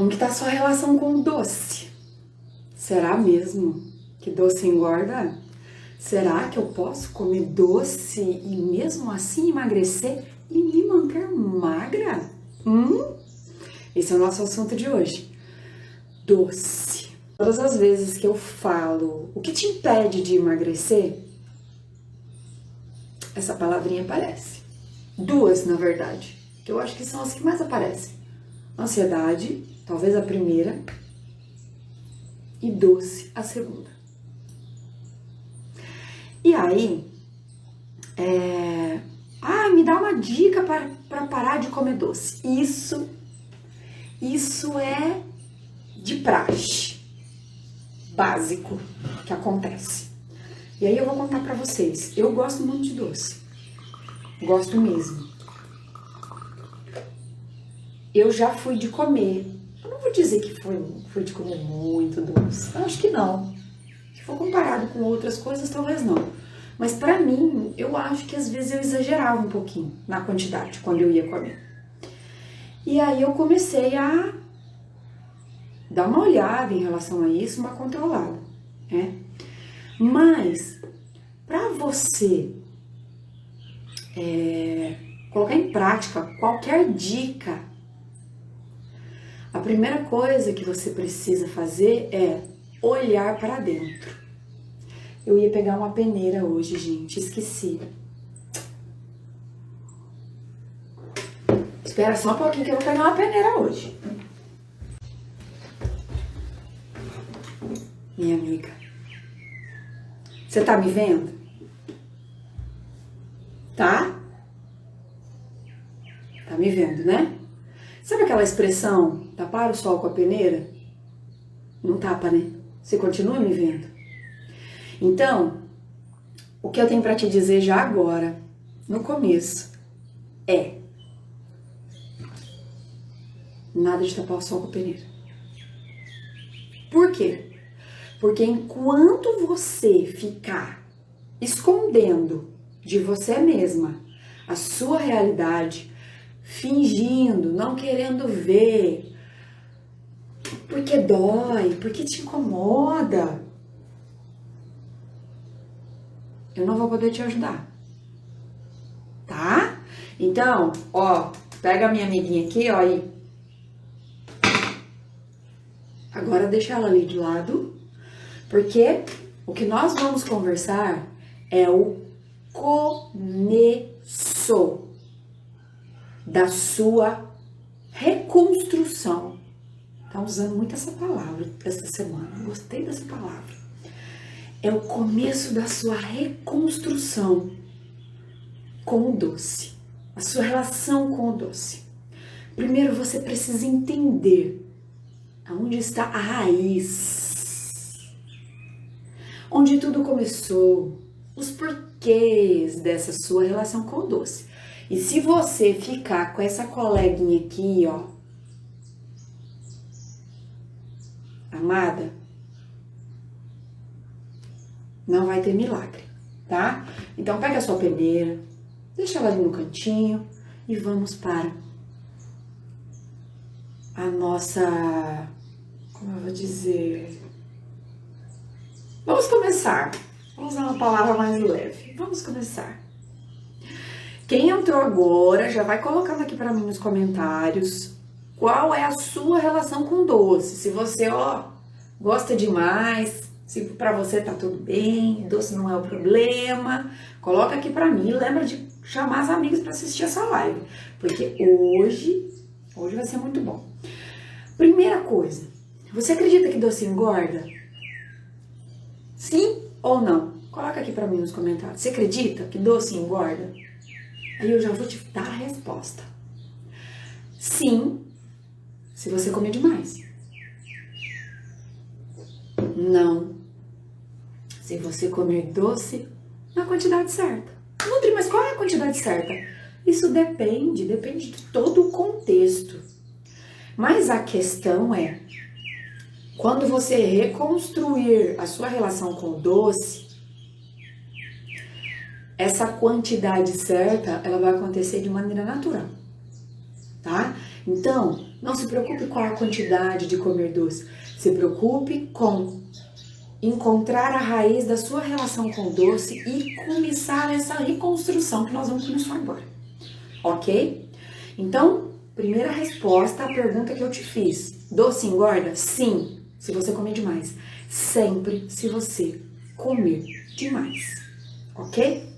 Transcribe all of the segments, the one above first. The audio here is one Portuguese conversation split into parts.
Como que tá a sua relação com o doce? Será mesmo que doce engorda? Será que eu posso comer doce e mesmo assim emagrecer e me manter magra? Esse é o nosso assunto de hoje. Doce. Todas as vezes que eu falo o que te impede de emagrecer, essa palavrinha aparece. Duas, na verdade, que eu acho que são as que mais aparecem. Ansiedade, talvez a primeira, e doce, a segunda. E aí, me dá uma dica para parar de comer doce. Isso é de praxe, básico, que acontece. E aí eu vou contar para vocês. Eu gosto muito de doce, gosto mesmo. Eu já fui de comer, eu não vou dizer que fui de comer muito doce, eu acho que não. Se for comparado com outras coisas, talvez não. Mas pra mim, eu acho que às vezes eu exagerava um pouquinho na quantidade quando eu ia comer. E aí eu comecei a dar uma olhada em relação a isso, uma controlada, né? Mas, pra você colocar em prática qualquer dica, a primeira coisa que você precisa fazer é olhar para dentro. Eu ia pegar uma peneira hoje, gente, esqueci. Espera só um pouquinho que eu vou pegar uma peneira hoje. Minha amiga, você tá me vendo? Tá? Tá me vendo, né? Sabe aquela expressão, tapar o sol com a peneira? Não tapa, né? Você continua me vendo. Então, o que eu tenho para te dizer já agora, no começo, é nada de tapar o sol com a peneira. Por quê? Porque enquanto você ficar escondendo de você mesma a sua realidade, fingindo, não querendo ver, porque dói, porque te incomoda, eu não vou poder te ajudar, tá? Então, ó, pega a minha amiguinha aqui, ó, e agora deixa ela ali de lado, porque o que nós vamos conversar é o começo da sua reconstrução. Tá usando muito essa palavra essa semana, gostei dessa palavra. É o começo da sua reconstrução com o doce, a sua relação com o doce. Primeiro você precisa entender aonde está a raiz, onde tudo começou, os porquês dessa sua relação com o doce. E se você ficar com essa coleguinha aqui, ó, amada, não vai ter milagre, tá? Então pega a sua peneira, deixa ela ali no cantinho e vamos para a nossa, como eu vou dizer, vamos começar. Vamos usar uma palavra mais leve. Vamos começar. Quem entrou agora já vai colocando aqui para mim nos comentários qual é a sua relação com doce. Se você, ó, gosta demais, se pra você tá tudo bem, doce não é o problema, coloca aqui pra mim e lembra de chamar as amigas pra assistir essa live, porque hoje vai ser muito bom. Primeira coisa, você acredita que doce engorda? Sim ou não? Coloca aqui pra mim nos comentários. Você acredita que doce engorda? Aí eu já vou te dar a resposta. Sim, se você comer demais. Não, se você comer doce na quantidade certa. Nutri, mas qual é a quantidade certa? Isso depende de todo o contexto. Mas a questão é, quando você reconstruir a sua relação com o doce, essa quantidade certa, ela vai acontecer de maneira natural, tá? Então, Não se preocupe com a quantidade de comer doce. Se preocupe com encontrar a raiz da sua relação com o doce e começar essa reconstrução que nós vamos começar agora. Ok? Então, primeira resposta à pergunta que eu te fiz. Doce engorda? Sim, se você comer demais. Sempre se você comer demais. Ok?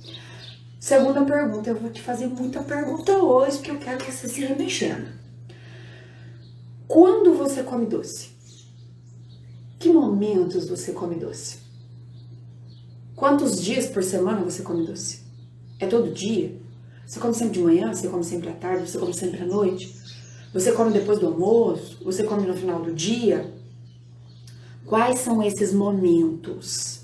Segunda pergunta, eu vou te fazer muita pergunta hoje, porque eu quero você se remexendo. Quando você come doce? Que momentos você come doce? Quantos dias por semana você come doce? É todo dia? Você come sempre de manhã? Você come sempre à tarde? Você come sempre à noite? Você come depois do almoço? Você come no final do dia? Quais são esses momentos?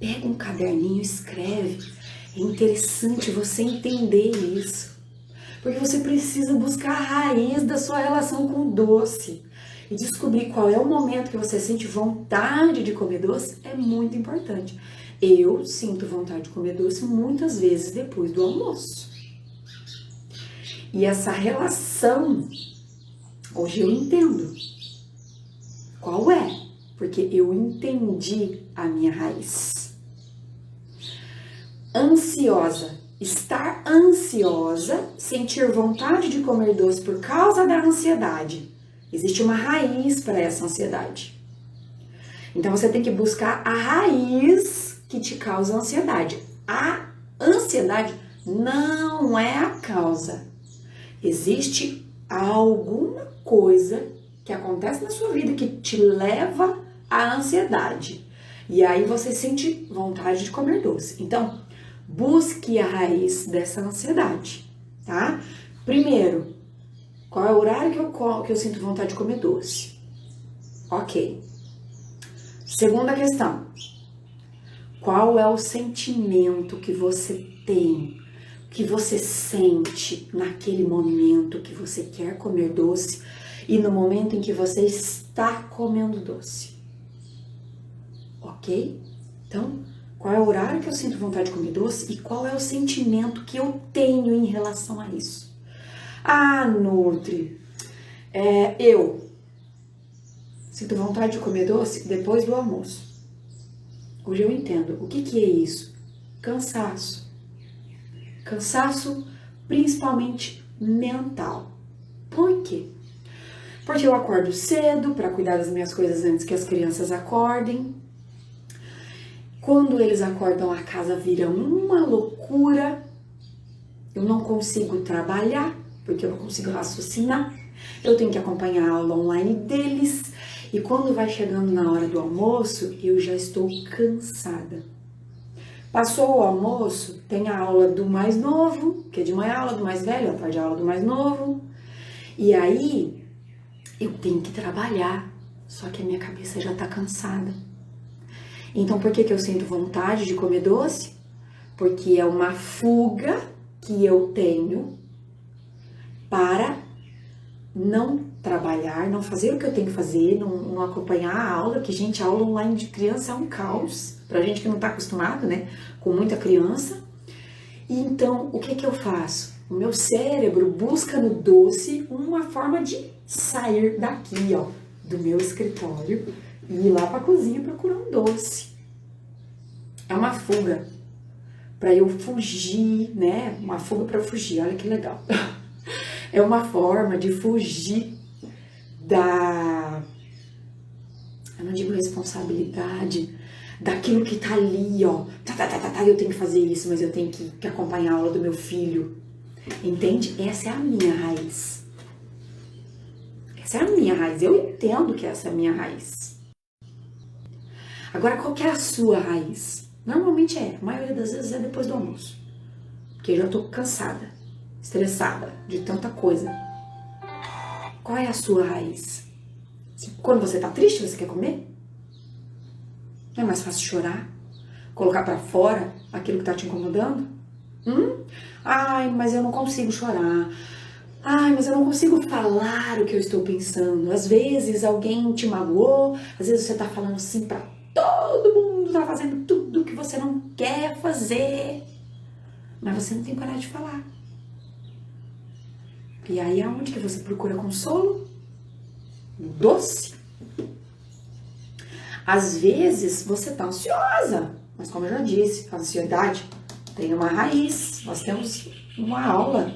Pega um caderninho e escreve. É interessante você entender isso. Porque você precisa buscar a raiz da sua relação com o doce. E descobrir qual é o momento que você sente vontade de comer doce é muito importante. Eu sinto vontade de comer doce muitas vezes depois do almoço. E essa relação, hoje eu entendo. Qual é? Porque eu entendi a minha raiz. Ansiosa. Estar ansiosa, sentir vontade de comer doce por causa da ansiedade. Existe uma raiz para essa ansiedade. Então você tem que buscar a raiz que te causa ansiedade. A ansiedade não é a causa. Existe alguma coisa que acontece na sua vida que te leva à ansiedade. E aí você sente vontade de comer doce. Então, busque a raiz dessa ansiedade, tá? Primeiro, qual é o horário que eu sinto vontade de comer doce? Ok. Segunda questão. Qual é o sentimento que você tem, que você sente naquele momento que você quer comer doce e no momento em que você está comendo doce? Ok? Então, qual é o horário que eu sinto vontade de comer doce e qual é o sentimento que eu tenho em relação a isso? Ah, Nutri, eu sinto vontade de comer doce depois do almoço. Hoje eu entendo. O que é isso? Cansaço. Cansaço principalmente mental. Por quê? Porque eu acordo cedo para cuidar das minhas coisas antes que as crianças acordem. Quando eles acordam, a casa vira uma loucura. Eu não consigo trabalhar, porque eu não consigo raciocinar. Eu tenho que acompanhar a aula online deles. E quando vai chegando na hora do almoço, eu já estou cansada. Passou o almoço, tem a aula do mais novo, que é de manhã a aula do mais velho, à tarde a aula do mais novo. E aí, eu tenho que trabalhar, só que a minha cabeça já tá cansada. Então, por que eu sinto vontade de comer doce? Porque é uma fuga que eu tenho para não trabalhar, não fazer o que eu tenho que fazer, não acompanhar a aula, que, gente, a aula online de criança é um caos, pra gente que não tá acostumado, né, com muita criança. E então, o que eu faço? O meu cérebro busca no doce uma forma de sair daqui, ó, do meu escritório e ir lá pra cozinha procurar um doce. É uma fuga para eu fugir, né? Uma fuga para eu fugir, olha que legal. É uma forma de fugir eu não digo responsabilidade, daquilo que tá ali, ó. Eu tenho que fazer isso, mas eu tenho que acompanhar a aula do meu filho. Entende? Essa é a minha raiz. Essa é a minha raiz. Eu entendo que essa é a minha raiz. Agora, qual que é a sua raiz? Normalmente a maioria das vezes é depois do almoço. Porque eu já tô cansada, estressada de tanta coisa. Qual é a sua raiz? Quando você tá triste, você quer comer? Não é mais fácil chorar? Colocar pra fora aquilo que tá te incomodando? Ai, mas eu não consigo chorar. Ai, mas eu não consigo falar o que eu estou pensando. Às vezes alguém te magoou, às vezes você tá falando assim pra todo mundo, tá fazendo tudo que você não quer fazer, mas você não tem coragem de falar. E aí aonde que você procura consolo? No doce. Às vezes você tá ansiosa, mas como eu já disse, a ansiedade tem uma raiz. Nós temos uma aula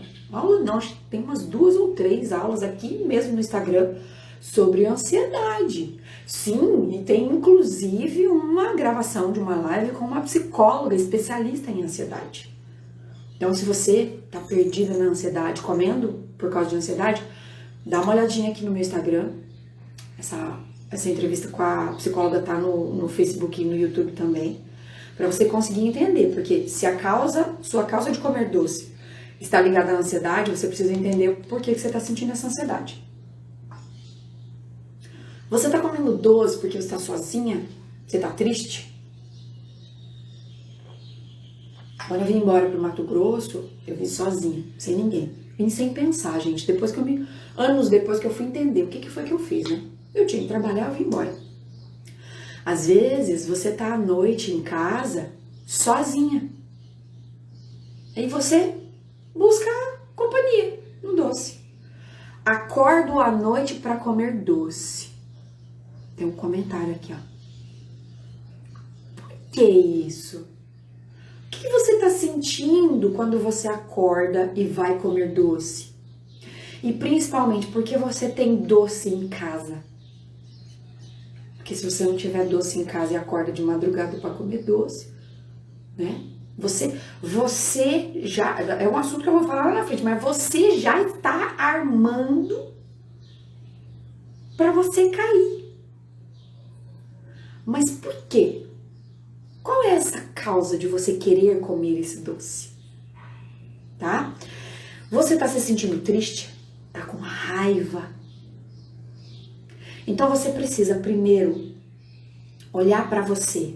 não, acho que tem umas 2 ou 3 aulas aqui mesmo no Instagram sobre ansiedade. Sim, e tem inclusive uma gravação de uma live com uma psicóloga especialista em ansiedade. Então, se você tá perdida na ansiedade, comendo por causa de ansiedade, dá uma olhadinha aqui no meu Instagram. Essa entrevista com a psicóloga tá no Facebook e no YouTube também, para você conseguir entender, porque se sua causa de comer doce está ligada à ansiedade, você precisa entender por que você está sentindo essa ansiedade. Você está comendo doce porque você está sozinha? Você está triste? Quando eu vim embora pro Mato Grosso, eu vim sozinha, sem ninguém. Vim sem pensar, gente. Anos depois que eu fui entender o que foi que eu fiz, né? Eu tinha que trabalhar, eu vim embora. Às vezes, você tá à noite em casa, sozinha. Aí você busca companhia no doce. Acordo à noite para comer doce. Tem um comentário aqui, ó. Por que isso? O que você tá sentindo quando você acorda e vai comer doce? E principalmente, por que você tem doce em casa? Porque se você não tiver doce em casa e acorda de madrugada para comer doce, né? Você já... É um assunto que eu vou falar lá na frente, mas você já está armando para você cair. Mas por quê? Qual é essa causa de você querer comer esse doce? Tá? Você tá se sentindo triste? Tá com raiva? Então você precisa primeiro olhar para você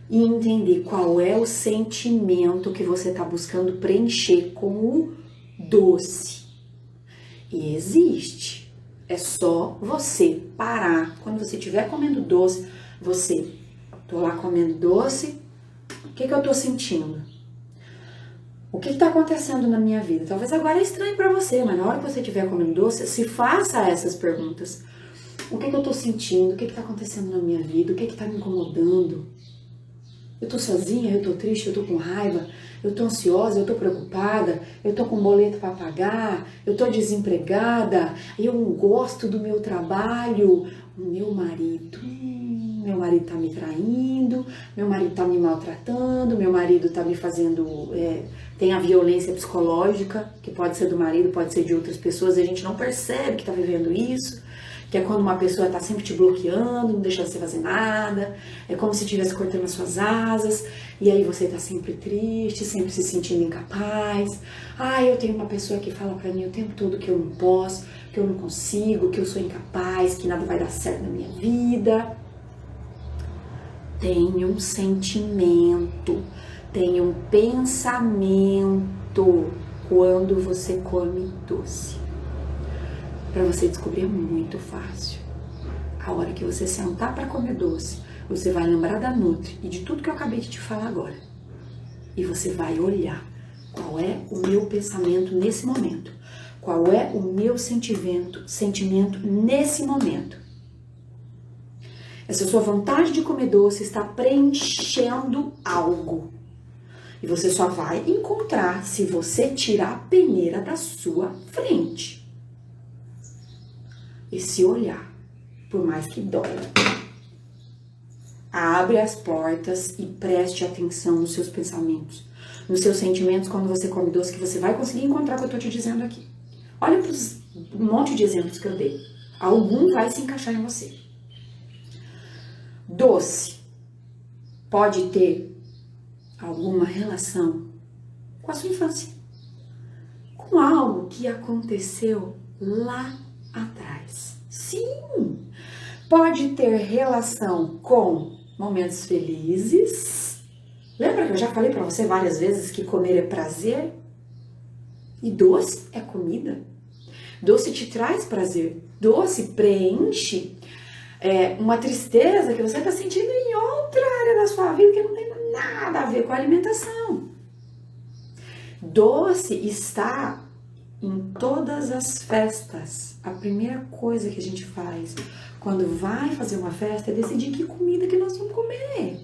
e entender qual é o sentimento que você tá buscando preencher com o doce. E existe. É só você parar. Quando você estiver comendo doce, tô lá comendo doce, o que eu tô sentindo? O que tá acontecendo na minha vida? Talvez agora é estranho pra você, mas na hora que você estiver comendo doce, se faça essas perguntas. O que eu tô sentindo? O que tá acontecendo na minha vida? O que tá me incomodando? Eu tô sozinha? Eu tô triste? Eu tô com raiva? Eu tô ansiosa? Eu tô preocupada? Eu tô com boleto pra pagar? Eu tô desempregada? Eu não gosto do meu trabalho? O meu marido tá me traindo, meu marido tá me maltratando, meu marido tá me fazendo... tem a violência psicológica, que pode ser do marido, pode ser de outras pessoas, e a gente não percebe que tá vivendo isso, que é quando uma pessoa tá sempre te bloqueando, não deixando você fazer nada, é como se estivesse cortando as suas asas, e aí você tá sempre triste, sempre se sentindo incapaz. Eu tenho uma pessoa que fala pra mim o tempo todo que eu não posso, que eu não consigo, que eu sou incapaz, que nada vai dar certo na minha vida. Tem um sentimento, tem um pensamento quando você come doce. Para você descobrir é muito fácil. A hora que você sentar para comer doce, você vai lembrar da Nutri e de tudo que eu acabei de te falar agora. E você vai olhar qual é o meu pensamento nesse momento. Qual é o meu sentimento nesse momento. Essa sua vontade de comer doce está preenchendo algo. E você só vai encontrar se você tirar a peneira da sua frente. E se olhar, por mais que dói, abre as portas e preste atenção nos seus pensamentos, nos seus sentimentos quando você come doce, que você vai conseguir encontrar o que eu tô te dizendo aqui. Olha para um monte de exemplos que eu dei. Algum vai se encaixar em você. Doce pode ter alguma relação com a sua infância, com algo que aconteceu lá atrás. Sim, pode ter relação com momentos felizes. Lembra que eu já falei pra você várias vezes que comer é prazer? E doce é comida. Doce te traz prazer. Doce preenche uma tristeza que você tá sentindo em outra área da sua vida que não tem nada a ver com a alimentação. Doce está em todas as festas, a primeira coisa que a gente faz quando vai fazer uma festa é decidir que comida que nós vamos comer.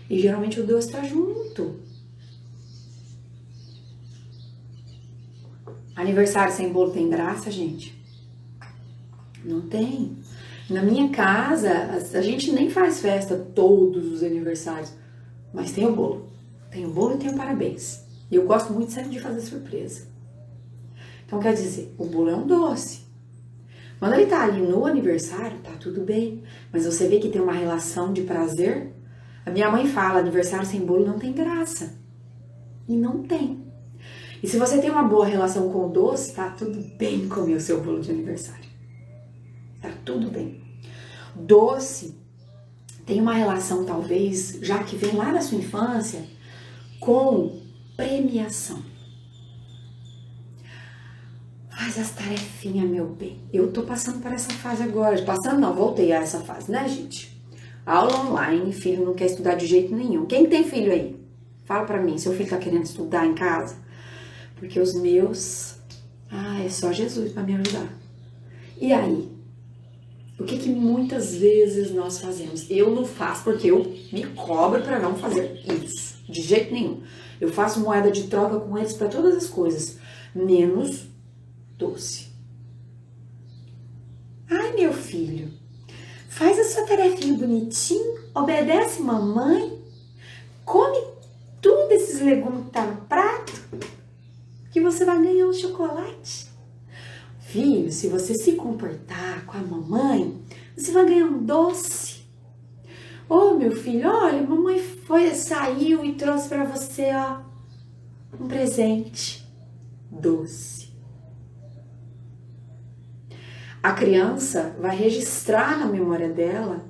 E geralmente o doce tá junto. Aniversário sem bolo tem graça, gente? Não tem. Na minha casa, a gente nem faz festa todos os aniversários, mas tem o bolo. Tem o bolo e tem o parabéns. E eu gosto muito sempre de fazer surpresa. Então, quer dizer, o bolo é um doce. Quando ele tá ali no aniversário, tá tudo bem. Mas você vê que tem uma relação de prazer. A minha mãe fala, aniversário sem bolo não tem graça. E não tem. E se você tem uma boa relação com o doce, tá tudo bem comer o seu bolo de aniversário. Tá tudo bem. Doce tem uma relação, talvez, já que vem lá da sua infância, com premiação. Faz as tarefinhas, meu bem. Eu tô passando por essa fase agora. Passando não, voltei a essa fase, né, gente? Aula online, filho não quer estudar de jeito nenhum. Quem tem filho aí? Fala pra mim, seu filho tá querendo estudar em casa? Porque os meus... é só Jesus pra me ajudar. E aí? O que muitas vezes nós fazemos? Eu não faço porque eu me cobro pra não fazer isso. De jeito nenhum. Eu faço moeda de troca com eles pra todas as coisas. Menos doce. Ai, meu filho, faz a sua tarefinha bonitinho, obedece mamãe, come tudo esses legumes que tá no prato, que você vai ganhar um chocolate. Filho, se você se comportar com a mamãe, você vai ganhar um doce. Ô, meu filho, olha, a mamãe saiu e trouxe pra você, ó, um presente. Doce. A criança vai registrar na memória dela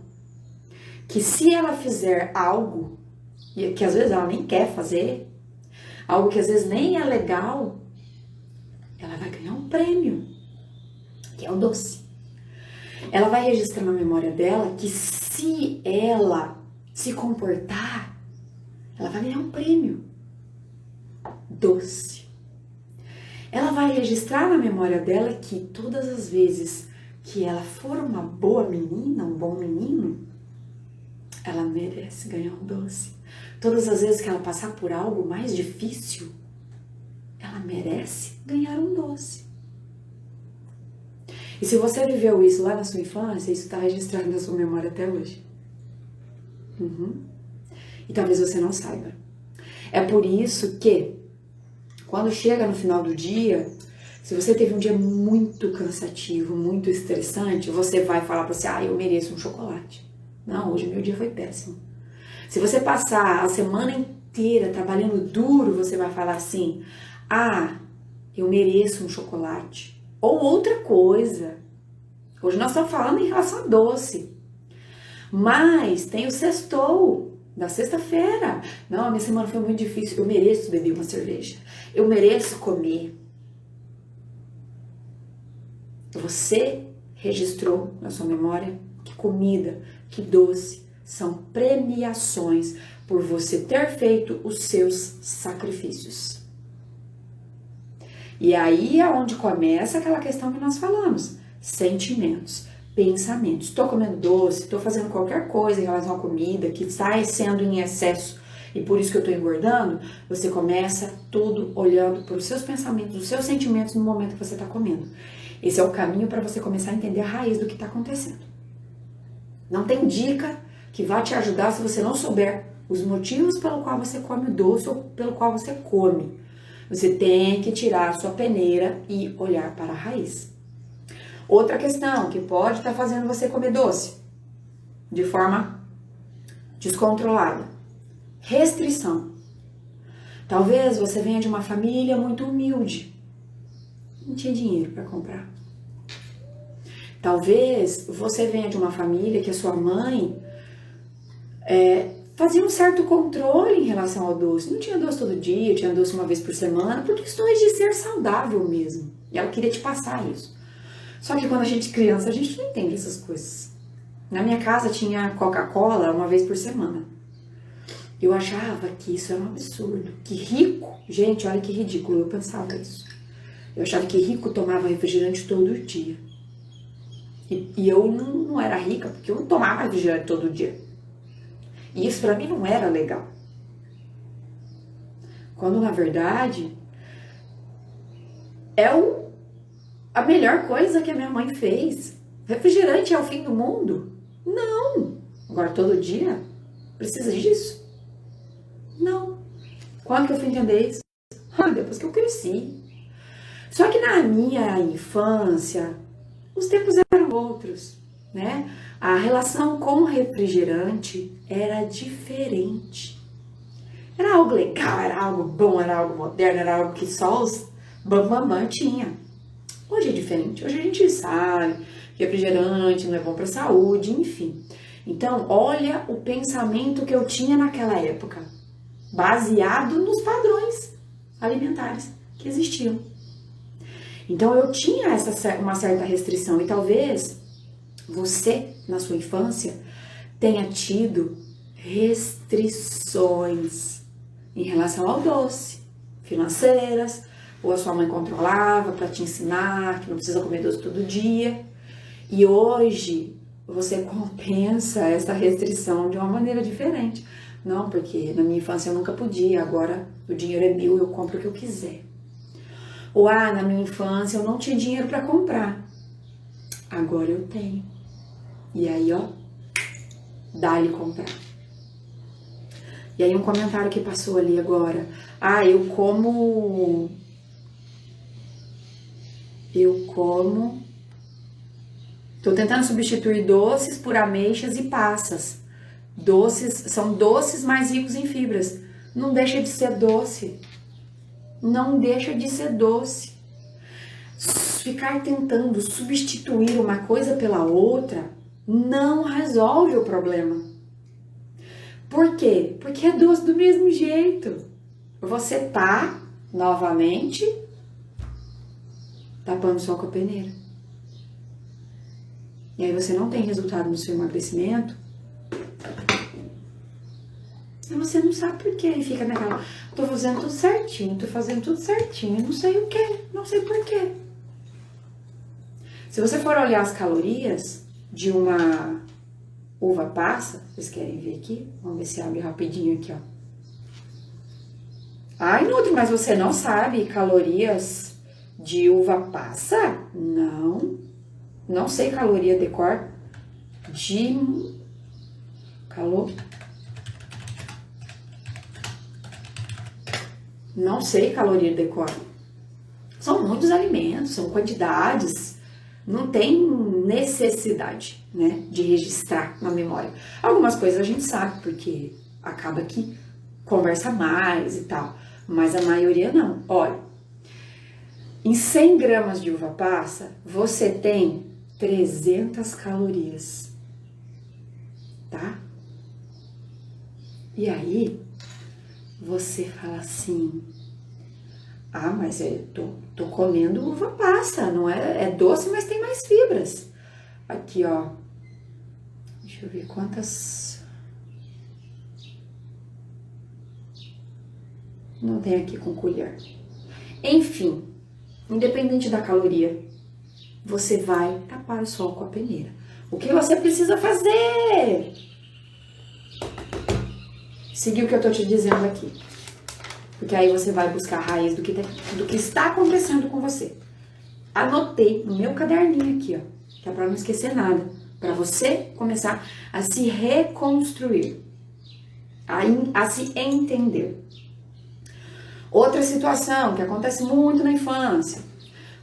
que se ela fizer algo, que às vezes ela nem quer fazer, algo que às vezes nem é legal, ela vai ganhar um prêmio, que é o doce. Ela vai registrar na memória dela que se ela se comportar, ela vai ganhar um prêmio, doce. Ela vai registrar na memória dela que todas as vezes que ela for uma boa menina, um bom menino, ela merece ganhar um doce. Todas as vezes que ela passar por algo mais difícil, ela merece ganhar um doce. E se você viveu isso lá na sua infância, isso está registrado na sua memória até hoje. E talvez você não saiba. É por isso que quando chega no final do dia, se você teve um dia muito cansativo, muito estressante, você vai falar para você, eu mereço um chocolate. Não, hoje meu dia foi péssimo. Se você passar a semana inteira trabalhando duro, você vai falar assim, eu mereço um chocolate. Ou outra coisa. Hoje nós estamos falando em relação a doce. Mas tem o sextou, da sexta-feira. Não, a minha semana foi muito difícil, eu mereço beber uma cerveja. Eu mereço comer. Você registrou na sua memória que comida, que doce, são premiações por você ter feito os seus sacrifícios. E aí é onde começa aquela questão que nós falamos. Sentimentos, pensamentos. Estou comendo doce, estou fazendo qualquer coisa em relação à comida que está sendo em excesso e por isso que eu estou engordando, você começa tudo olhando para os seus pensamentos, os seus sentimentos no momento que você está comendo. Esse é o caminho para você começar a entender a raiz do que está acontecendo. Não tem dica que vá te ajudar se você não souber os motivos pelo qual você come o doce ou pelo qual você come. Você tem que tirar a sua peneira e olhar para a raiz. Outra questão que pode estar fazendo você comer doce de forma descontrolada. Restrição. Talvez você venha de uma família muito humilde. Não tinha dinheiro para comprar. Talvez você venha de uma família que a sua mãe fazia um certo controle em relação ao doce. Não tinha doce todo dia, tinha doce uma vez por semana, por questões de ser saudável mesmo. E ela queria te passar isso. Só que quando a gente é criança, a gente não entende essas coisas. Na minha casa tinha Coca-Cola uma vez por semana. Eu achava que isso era um absurdo. Que rico. Gente, olha que ridículo, eu pensava isso. Eu achava que rico tomava refrigerante todo dia. E eu não era rica porque eu não tomava refrigerante todo dia. E isso pra mim não era legal. Quando na verdade é a melhor coisa que a minha mãe fez. Refrigerante é o fim do mundo? Não. Agora todo dia precisa disso? Não. Quando que eu fui entender isso? Depois que eu cresci. Só que na minha infância, os tempos eram outros, né? A relação com o refrigerante era diferente. Era algo legal, era algo bom, era algo moderno, era algo que só os bambambam tinha. Hoje é diferente. Hoje a gente sabe que refrigerante não é bom para a saúde, enfim. Então, olha o pensamento que eu tinha naquela época, baseado nos padrões alimentares que existiam. Então, eu tinha uma certa restrição e talvez você, na sua infância, tenha tido restrições em relação ao doce, financeiras, ou a sua mãe controlava para te ensinar que não precisa comer doce todo dia. E hoje você compensa essa restrição de uma maneira diferente. Não, porque na minha infância eu nunca podia, agora o dinheiro é meu, eu compro o que eu quiser. Ou, na minha infância eu não tinha dinheiro para comprar, agora eu tenho. E aí, dá-lhe comprar. E aí um comentário que passou ali agora. Eu como... Tô tentando substituir doces por ameixas e passas. São doces mais ricos em fibras. Não deixa de ser doce. Não deixa de ser doce. Ficar tentando substituir uma coisa pela outra não resolve o problema. Por quê? Porque é doce do mesmo jeito. Você tá, novamente, tapando sol com a peneira. E aí você não tem resultado no seu emagrecimento. E você não sabe por quê. E fica naquela, tô fazendo tudo certinho, não sei o quê, não sei por quê. Se você for olhar as calorias de uma uva passa, vocês querem ver aqui? Vamos ver se abre rapidinho aqui, Nutri, mas você não sabe calorias de uva passa? Não sei caloria de cor de Não sei caloria de cor. São muitos alimentos, são quantidades. Não tem necessidade, né, de registrar na memória. Algumas coisas a gente sabe, porque acaba que conversa mais e tal. Mas a maioria não. Olha, em 100 gramas de uva passa, você tem 300 calorias. Tá? E aí, você fala assim... mas eu tô comendo uva passa, não é doce, mas tem mais fibras. Aqui, deixa eu ver quantas... Não tem aqui com colher. Enfim, independente da caloria, você vai tapar o sol com a peneira. O que você precisa fazer? Seguir o que eu tô te dizendo aqui. Porque aí você vai buscar a raiz do que está acontecendo com você. Anotei no meu caderninho aqui, que é para não esquecer nada. Para você começar a se reconstruir, a se entender. Outra situação que acontece muito na infância.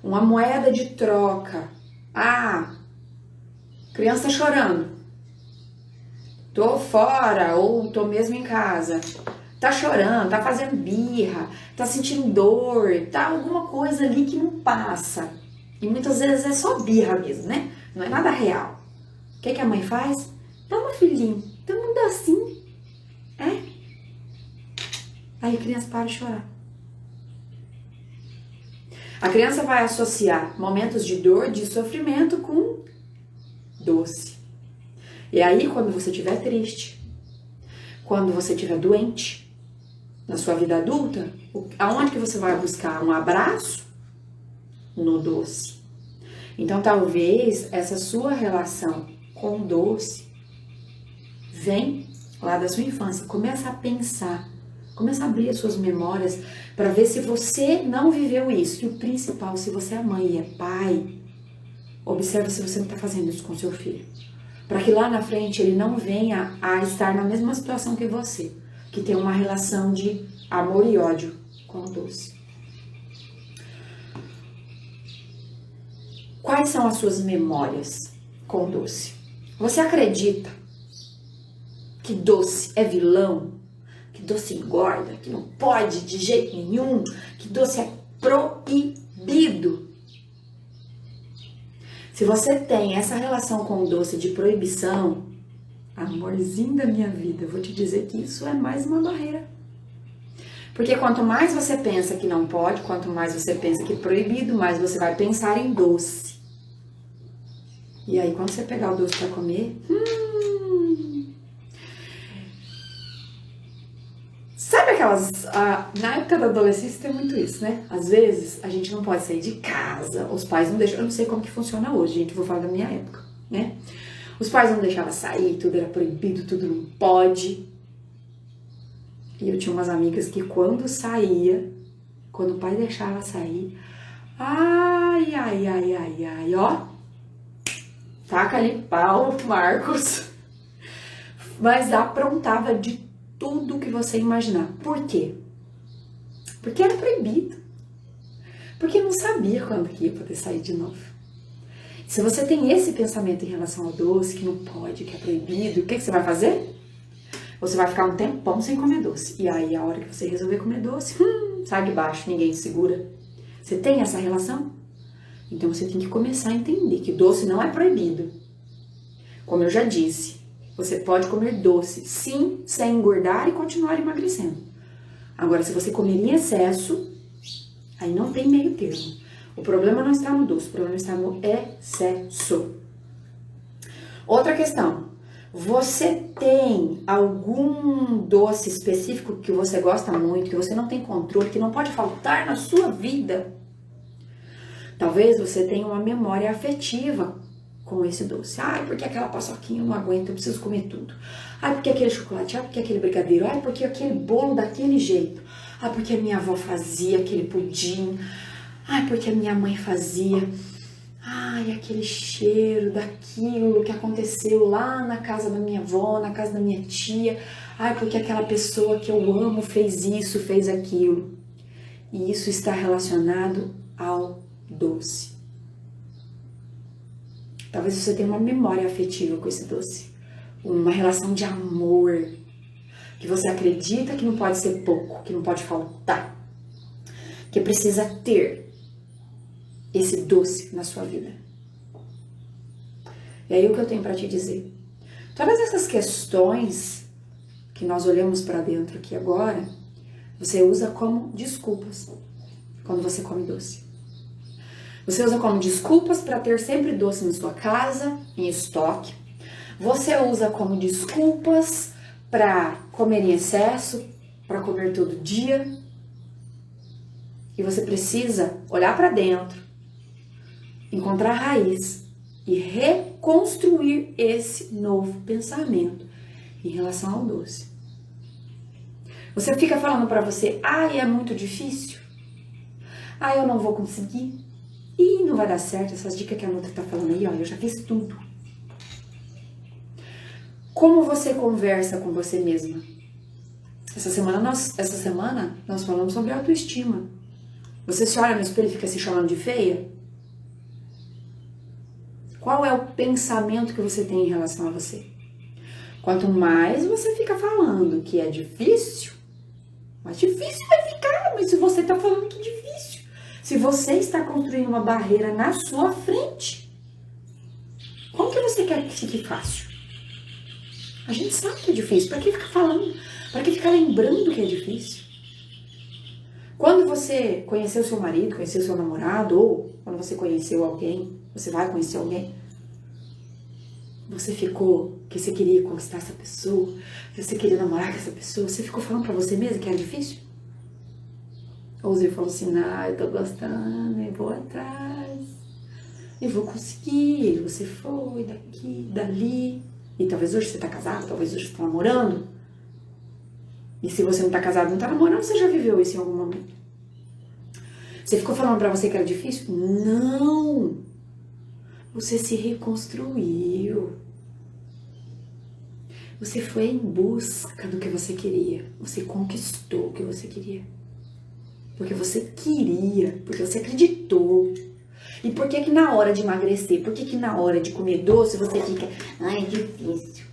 Uma moeda de troca. Criança tá chorando. Tô fora ou tô mesmo em casa. Tá chorando, tá fazendo birra, tá sentindo dor, tá alguma coisa ali que não passa. E muitas vezes é só birra mesmo, né? Não é nada real. O que a mãe faz? Toma, filhinho, toma um docinho. Aí a criança para de chorar. A criança vai associar momentos de dor, de sofrimento com doce. E aí, quando você estiver triste, quando você estiver doente, na sua vida adulta, aonde que você vai buscar um abraço? no doce. Então, talvez essa sua relação com o doce vem lá da sua infância. Começa a pensar, começa a abrir as suas memórias para ver se você não viveu isso. E o principal, se você é mãe e é pai, observa se você não está fazendo isso com seu filho. Para que lá na frente ele não venha a estar na mesma situação que você, que tem uma relação de amor e ódio com o doce. Quais são as suas memórias com o doce? Você acredita que doce é vilão? Que doce engorda? Que não pode de jeito nenhum? Que doce é proibido? Se você tem essa relação com o doce de proibição, amorzinho da minha vida, eu vou te dizer que isso é mais uma barreira. Porque quanto mais você pensa que não pode, quanto mais você pensa que é proibido, mais você vai pensar em doce. E aí, quando você pegar o doce para comer, sabe aquelas... na época da adolescência tem muito isso, né? Às vezes, a gente não pode sair de casa, os pais não deixam... Eu não sei como que funciona hoje, gente, vou falar da minha época, né? Os pais não deixavam sair, tudo era proibido, tudo não pode. E eu tinha umas amigas que quando saía, quando o pai deixava sair, ai, ó, taca ali pau, Marcos. Mas aprontava de tudo que você imaginar. Por quê? Porque era proibido. Porque não sabia quando que ia poder sair de novo. Se você tem esse pensamento em relação ao doce, que não pode, que é proibido, o que você vai fazer? Você vai ficar um tempão sem comer doce. E aí, a hora que você resolver comer doce, sai de baixo, ninguém segura. Você tem essa relação? Então, você tem que começar a entender que doce não é proibido. Como eu já disse, você pode comer doce, sim, sem engordar e continuar emagrecendo. Agora, se você comer em excesso, aí não tem meio termo. O problema não está no doce, o problema está no excesso. Outra questão. Você tem algum doce específico que você gosta muito, que você não tem controle, que não pode faltar na sua vida? Talvez você tenha uma memória afetiva com esse doce. Ai, porque aquela paçoquinha eu não aguento, eu preciso comer tudo. Ai, porque aquele chocolate, ai, porque aquele brigadeiro, ai, porque aquele bolo daquele jeito. Ai, porque a minha avó fazia aquele pudim. Ai, porque a minha mãe fazia. Ai, aquele cheiro daquilo que aconteceu lá na casa da minha avó, na casa da minha tia. Ai, porque aquela pessoa que eu amo fez isso, fez aquilo. E isso está relacionado ao doce. Talvez você tenha uma memória afetiva com esse doce. Uma relação de amor. Que você acredita que não pode ser pouco, que não pode faltar. Que precisa ter esse doce na sua vida. E aí o que eu tenho para te dizer? Todas essas questões que nós olhamos para dentro aqui agora, você usa como desculpas quando você come doce. Você usa como desculpas para ter sempre doce na sua casa, em estoque. Você usa como desculpas para comer em excesso, para comer todo dia. E você precisa olhar para dentro, encontrar a raiz e reconstruir esse novo pensamento em relação ao doce. Você fica falando para você, ai, é muito difícil, ai, eu não vou conseguir, e não vai dar certo, essas dicas que a Nutri tá falando aí, ó, eu já fiz tudo. Como você conversa com você mesma? Essa semana nós falamos sobre autoestima. Você se olha no espelho e fica se chamando de feia? Qual é o pensamento que você tem em relação a você? Quanto mais você fica falando que é difícil, mais difícil vai ficar. Mas se você está falando que é difícil, se você está construindo uma barreira na sua frente, como que você quer que fique fácil? A gente sabe que é difícil. Para que ficar falando? Para que ficar lembrando que é difícil? Quando você conheceu seu marido, conheceu seu namorado, ou quando você conheceu alguém, você vai conhecer alguém, você ficou que você queria conquistar essa pessoa, que você queria namorar com essa pessoa, você ficou falando pra você mesmo que era difícil? Ou você falou assim, eu tô gostando, eu vou atrás, eu vou conseguir. Você foi daqui, dali. E talvez hoje você tá casado, talvez hoje você tá namorando. E se você não tá casado, não tá namorando, você já viveu isso em algum momento. Você ficou falando pra você que era difícil? Não! Você se reconstruiu. Você foi em busca do que você queria. Você conquistou o que você queria. Porque você queria, porque você acreditou. E por que que na hora de emagrecer, por que que na hora de comer doce você fica, ai, é difícil.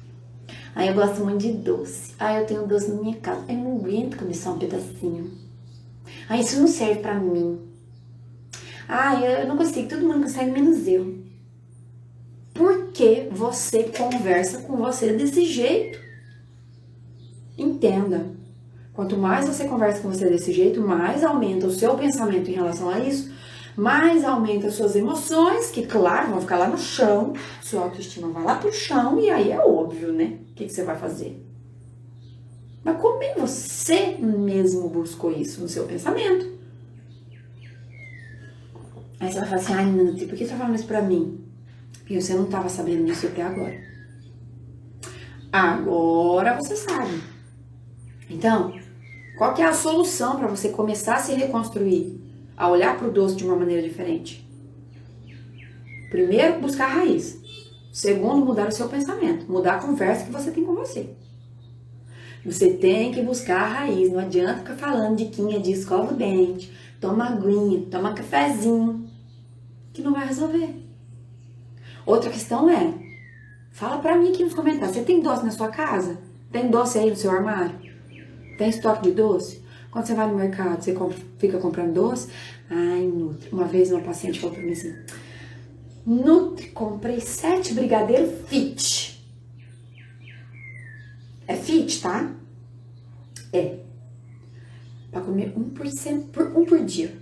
Ai, eu gosto muito de doce. Ai, eu tenho doce na minha casa. Ai, eu não aguento comer só um pedacinho. Ai, isso não serve pra mim. Ai, eu não consigo, todo mundo consegue, menos eu. Por que você conversa com você desse jeito? Entenda. Quanto mais você conversa com você desse jeito, mais aumenta o seu pensamento em relação a isso, mais aumenta as suas emoções, que claro, vão ficar lá no chão, sua autoestima vai lá pro chão, e aí é óbvio, né? O que você vai fazer? Mas como é que você mesmo buscou isso no seu pensamento? Aí você vai falar assim, ai, Nancy, por que você tá falando isso pra mim? Porque você não estava sabendo disso até agora. Agora você sabe. Então, qual que é a solução para você começar a se reconstruir? A olhar para o doce de uma maneira diferente? Primeiro, buscar a raiz. Segundo, mudar o seu pensamento. Mudar a conversa que você tem com você. Você tem que buscar a raiz. Não adianta ficar falando de quinha, de escova o dente, toma aguinha, toma cafezinho, que não vai resolver. Outra questão é, fala pra mim aqui nos comentários, você tem doce na sua casa? Tem doce aí no seu armário? Tem estoque de doce? Quando você vai no mercado, você fica comprando doce? Ai, Nutri. Uma vez uma paciente falou pra mim assim, Nutri, comprei 7 brigadeiros fit. É fit, tá? É. Pra comer um por dia,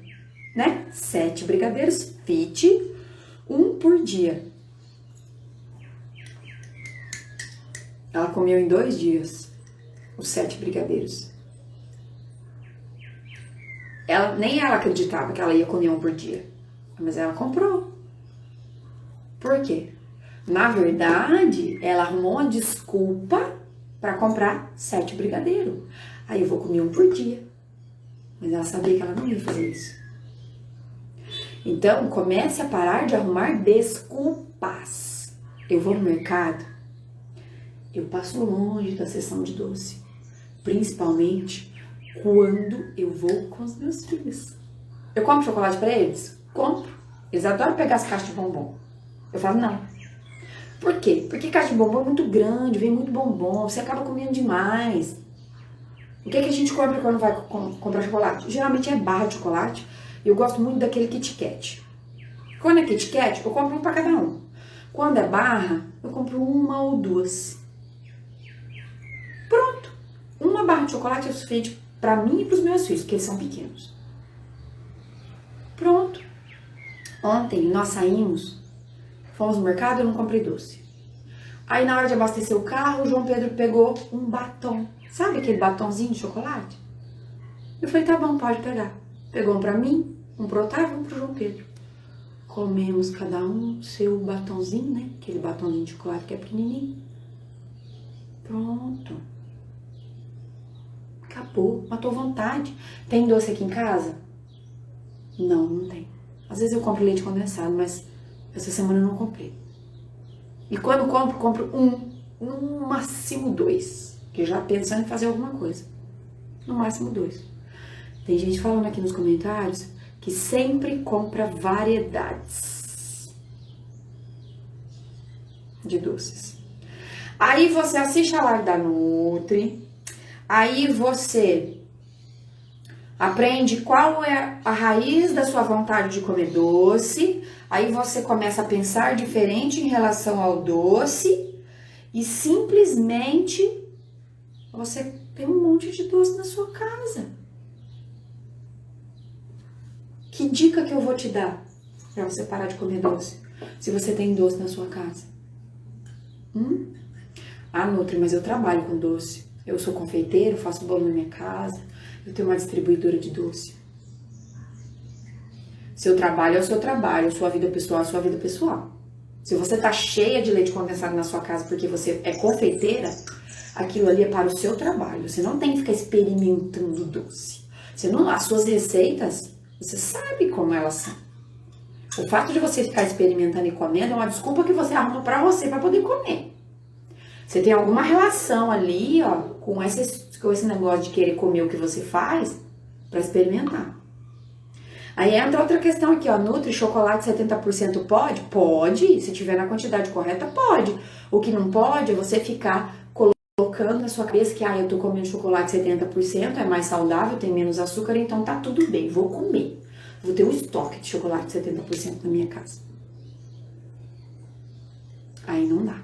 né? 7 brigadeiros fit, 1 por dia. Ela comeu em 2 dias os 7 brigadeiros. Nem ela acreditava que ela ia comer 1 por dia. Mas ela comprou. Por quê? Na verdade, ela arrumou uma desculpa para comprar 7 brigadeiros. Aí eu vou comer 1 por dia. Mas ela sabia que ela não ia fazer isso. Então, comece a parar de arrumar desculpas. Eu vou no mercado. Eu passo longe da seção de doce, principalmente quando eu vou com os meus filhos. Eu compro chocolate para eles? Compro. Eles adoram pegar as caixas de bombom. Eu falo, não. Por quê? Porque caixa de bombom é muito grande, vem muito bombom, você acaba comendo demais. O que a gente compra quando vai comprar chocolate? Geralmente é barra de chocolate. E eu gosto muito daquele Kit Kat. Quando é Kit Kat, eu compro um para cada um. Quando é barra, eu compro 1 ou 2. Pronto. Uma barra de chocolate é o suficiente pra mim e pros meus filhos, porque eles são pequenos. Pronto. Ontem nós saímos, fomos no mercado e eu não comprei doce. Aí na hora de abastecer o carro, o João Pedro pegou um batom. Sabe aquele batonzinho de chocolate? Eu falei, tá bom, pode pegar. Pegou um pra mim, um pro Otávio e um pro João Pedro. Comemos cada um seu batonzinho, né? Aquele batonzinho de chocolate que é pequenininho. Pronto. Acabou, matou vontade. Tem doce aqui em casa? Não, não tem. Às vezes eu compro leite condensado, mas essa semana eu não comprei. E quando compro no máximo 2. Que já pensando em fazer alguma coisa. No máximo 2. Tem gente falando aqui nos comentários que sempre compra variedades de doces. Aí você assiste a live da Nutri. Aí você aprende qual é a raiz da sua vontade de comer doce. Aí você começa a pensar diferente em relação ao doce. E simplesmente você tem um monte de doce na sua casa. Que dica que eu vou te dar para você parar de comer doce? Se você tem doce na sua casa. Ah, Nutri, mas eu trabalho com doce. Eu sou confeiteiro, faço bolo na minha casa. Eu tenho uma distribuidora de doce. Seu trabalho é o seu trabalho, sua vida pessoal é a sua vida pessoal. Se você tá cheia de leite condensado na sua casa porque você é confeiteira, aquilo ali é para o seu trabalho. Você não tem que ficar experimentando doce. As suas receitas, você sabe como elas são. O fato de você ficar experimentando e comendo é uma desculpa que você arruma pra você para poder comer. Você tem alguma relação ali, ó, com esse negócio de querer comer o que você faz para experimentar. Aí entra outra questão aqui, ó, Nutri, chocolate 70% pode? Pode, se tiver na quantidade correta, pode. O que não pode é você ficar colocando na sua cabeça que, eu tô comendo chocolate 70%, é mais saudável, tem menos açúcar, então tá tudo bem, vou comer. Vou ter um estoque de chocolate 70% na minha casa. Aí não dá.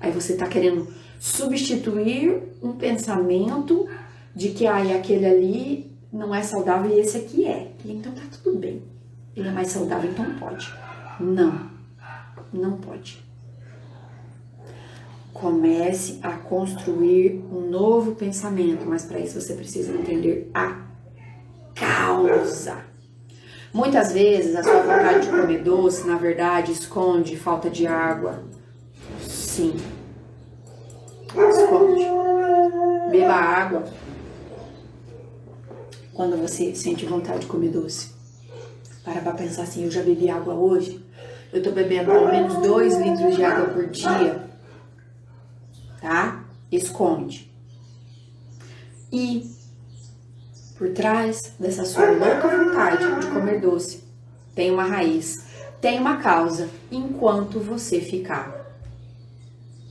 Aí você tá querendo substituir um pensamento de que, aquele ali não é saudável e esse aqui é. E então tá tudo bem. Ele é mais saudável, então pode. Não pode. Comece a construir um novo pensamento, mas para isso você precisa entender a causa. Muitas vezes a sua vontade de comer doce, na verdade, esconde falta de água. Sim. Esconde. Beba água quando você sente vontade de comer doce. Para pra pensar assim, eu já bebi água hoje. Eu tô bebendo pelo menos 2 litros de água por dia. Tá? Esconde. E por trás dessa sua louca vontade de comer doce, tem uma raiz, tem uma causa, enquanto você ficar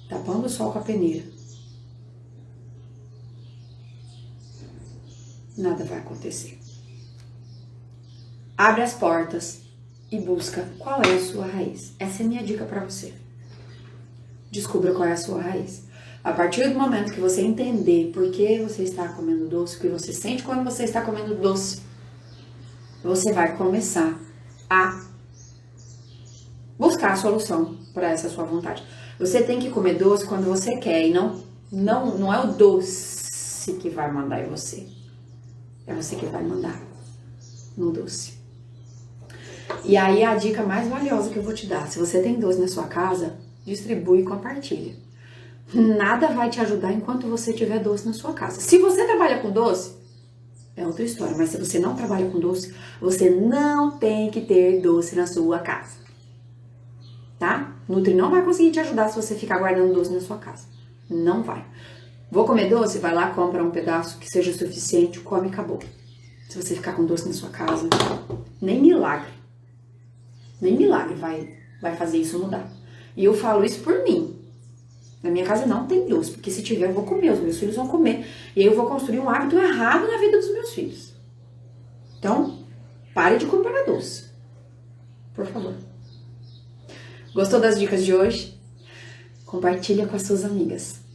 tapando o sol com a peneira. Nada vai acontecer. Abre as portas e busca qual é a sua raiz. Essa é a minha dica para você. Descubra qual é a sua raiz. A partir do momento que você entender por que você está comendo doce, o que você sente quando você está comendo doce, você vai começar a buscar a solução para essa sua vontade. Você tem que comer doce quando você quer e não é o doce que vai mandar em você. É você que vai mandar no doce. E aí a dica mais valiosa que eu vou te dar, se você tem doce na sua casa, distribui e compartilha. Nada vai te ajudar enquanto você tiver doce na sua casa. Se você trabalha com doce, é outra história. Mas se você não trabalha com doce, você não tem que ter doce na sua casa. Tá? Nutri não vai conseguir te ajudar se você ficar guardando doce na sua casa. Não vai. Vou comer doce? Vai lá, compra um pedaço que seja suficiente, come e acabou. Se você ficar com doce na sua casa, nem milagre vai fazer isso mudar. E eu falo isso por mim. Na minha casa não tem doce, porque se tiver eu vou comer, os meus filhos vão comer. E aí eu vou construir um hábito errado na vida dos meus filhos. Então, pare de comprar doce. Por favor. Gostou das dicas de hoje? Compartilha com as suas amigas.